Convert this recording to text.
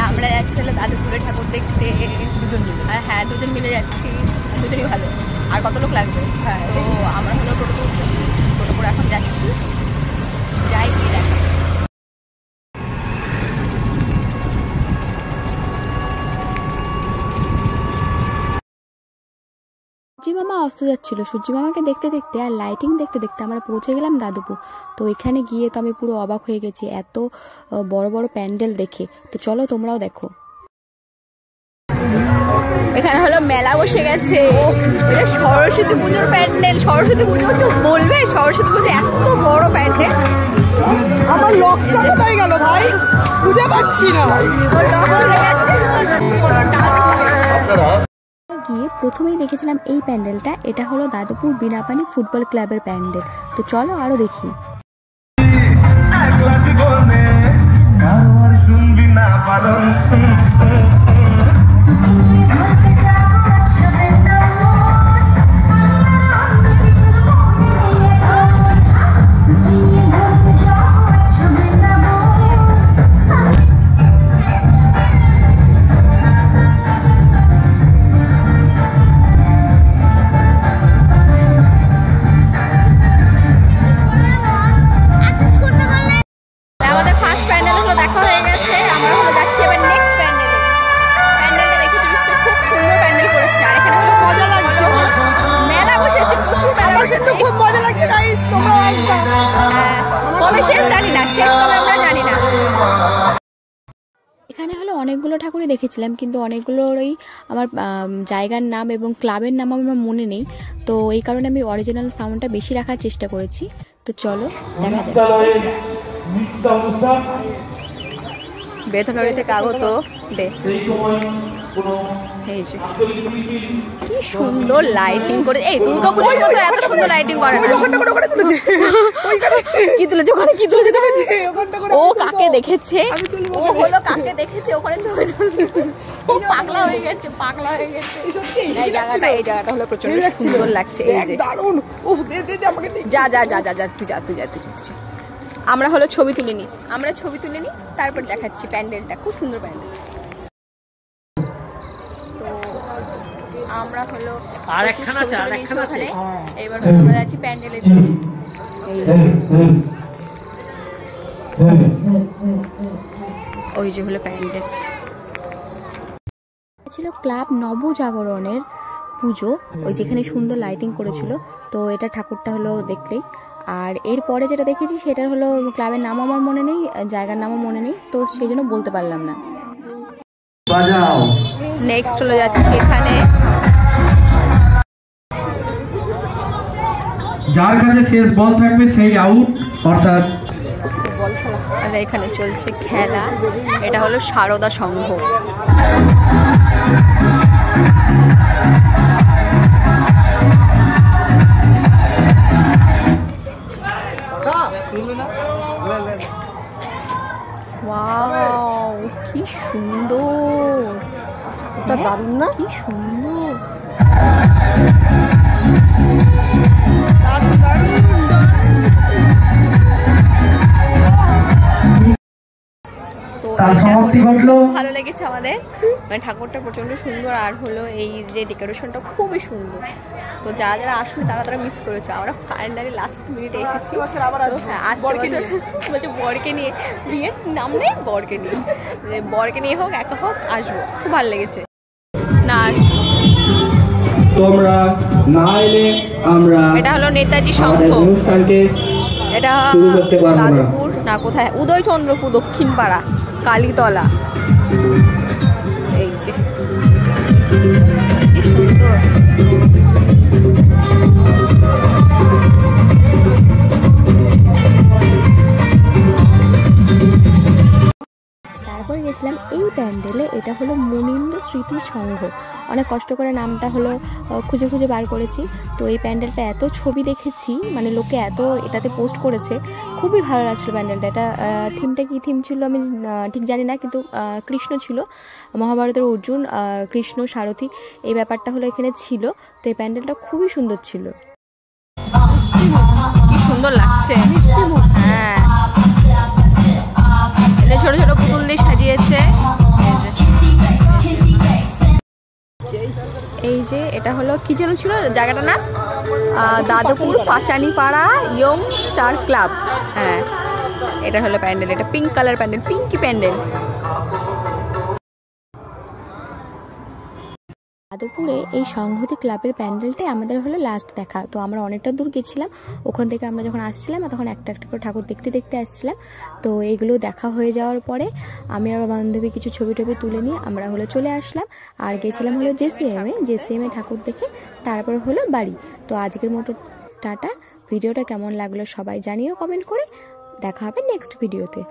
আমরা যাচ্ছি হলো দাদুপুরে ঠাকুর দেখতে দুজন মিলে। হ্যাঁ দুজন মিলে যাচ্ছি, দুজনই ভালো। আর কত লোক লাগবে? হ্যাঁ তো আমরা হলো টোটো করে এখন যাচ্ছি, যাই কি দেখা। সূর্যি মামা অস্ত যাচ্ছিল, সূর্যি মামাকে দেখতে দেখতে আর লাইটিং দেখতে দেখতে আমরা পৌঁছে গেলাম দাদুপুর। তো এখানে গিয়ে তো আমি পুরো অবাক হয়ে গেছি এত বড় বড় প্যান্ডেল দেখে। তো চলো তোমরাও দেখো। এখানে হলো মেলা বসে গেছে, এটা সরস্বতী পুজোর প্যান্ডেল। সরস্বতী পুজো কেউ বলবে? সরস্বতী পুজো এত বড় প্যান্ডেল। আমার লক্সটা কোথায় গেল ভাই? খুঁজে পাচ্ছি না। গিয়ে প্রথমেই দেখেছিলাম এই প্যান্ডেলটা, এটা হলো দাদুপুর বিনাপানি ফুটবল ক্লাবের প্যান্ডেল। তো চলো আরো দেখি। এখানে হলো অনেকগুলো ঠাকুরই দেখেছিলাম, কিন্তু অনেকগুলোরই আমার জায়গার নাম এবং ক্লাবের নাম আমার মনে নেই। তো এই কারণে আমি অরিজিনাল সাউন্ডটা বেশি রাখার চেষ্টা করেছি। তো চলো দেখা যাক। বেতনবাড়ি থেকে আগত দে, কি সুন্দর লাইটিং করে। এই দুর্গা পুজোর মতো এত সুন্দর লাইটিং করে না। কি তুলেছে ওখানে? কি তুলেছে? ও কাকে দেখেছে? ও হলো কাকে দেখেছে ওখানে ছবি তুলছে। ও পাগলা হয়ে গেছে, পাগলা হয়ে গেছে। এই জায়গাটা হলো প্রচন্ড সুন্দর লাগছে। এই যে যা যা যা যা যা তুই যা তুই যা তুই যা তুই যা। আমরা হলো ছবি তুলিনি, আমরা ছবি তুলিনি, তারপর দেখাচ্ছি প্যান্ডেলটা। খুব সুন্দর প্যান্ডেল। তো আমরা হলো ওখানে, এবার আমরা যাচ্ছি প্যান্ডেলের ছবি। ওই যে হলো প্যান্ডেল। ছিল ক্লাব নবজাগরণের পুজো, ওই যেখানে সুন্দর লাইটিং করেছিল। তো এটা ঠাকুরটা হলো দেখলেই। আর এরপরে যেটা দেখেছি সেটা হলো ক্লাবের নাম আমার মনে নেই, জায়গার নামও মনে নেই, তো সেই জন্য বলতে পারলাম না। নেক্সট হলো যাচ্ছি এখানে, যার কাছে শেষ বল থাকবে সেই আউট। অর্থাৎ এখানে চলছে খেলা। এটা হলো সারদা সংঘ। ওয়াও কি সুন্দর, এটা দারুণ না? কি সুন্দর। ভালো লেগেছে আমাদের, মানে ঠাকুরটা প্রচন্ড সুন্দর। আর হলো এই যে ডেকোরেশনটা খুবই সুন্দর। তো যারা যারা আসবে তারা মিস করেছে। আমরা ফাইনালি লাস্ট মিনিটে এসেছি। বলছে বরকে নিয়ে, বিয়ের নাম নেই, বরকে নিয়ে হোক একা হোক আসবো। খুব ভালো লেগেছে। না তোমরা না এলে আমরা, এটা হলো নেতাজি সংঘ। এটা দাদুপুর না কোথায়, উদয়চন্দ্রপুর দক্ষিণ পাড়া কালীতলা। এই যে কি সুন্দর। তারপরে গেছিলাম এই প্যান্ডেলে, এটা হলো মুনীন্দ্র স্মৃতি সংঘ। অনেক কষ্ট করে নামটা হলো খুঁজে খুঁজে বার করেছি। তো এই প্যান্ডেলটা এত ছবি দেখেছি, মানে লোকে এত এটাতে পোস্ট করেছে, খুবই ভালো লাগছিল প্যান্ডেলটা। এটা থিমটা কি থিম ছিল আমি ঠিক জানি না, কিন্তু কৃষ্ণ ছিল, মহাভারতের অর্জুন, কৃষ্ণ সারথি, এই ব্যাপারটা হলো এখানে ছিল। তো এই প্যান্ডেলটা খুবই সুন্দর ছিল। কি সুন্দর লাগছে। হ্যাঁ ছোট ছোট এটা হলো কি যেন ছিল জায়গাটার নাম, দাদুপুর পাচানিপাড়া ইয়ং স্টার ক্লাব। হ্যাঁ, এটা হলো প্যান্ডেল, এটা পিঙ্ক কালার প্যান্ডেল, পিঙ্কি প্যান্ডেল। যাদবপুরে এই সংহতি ক্লাবের প্যান্ডেলটাই আমাদের হলো লাস্ট দেখা। তো আমরা অনেকটা দূর গেছিলাম, ওখান থেকে আমরা যখন আসছিলাম তখন একটা একটা করে ঠাকুর দেখতে দেখতে আসছিলাম। তো এইগুলো দেখা হয়ে যাওয়ার পরে আমি আর বান্ধবী কিছু ছবি টবি তুলে নিয়ে আমরা হলো চলে আসলাম। আর গেছিলাম হলো জেসিএমে ঠাকুর দেখে তারপরে হলো বাড়ি। তো আজকের মতো টাটা। ভিডিওটা কেমন লাগলো সবাই জানিও কমেন্ট করে। দেখা হবে নেক্সট ভিডিওতে।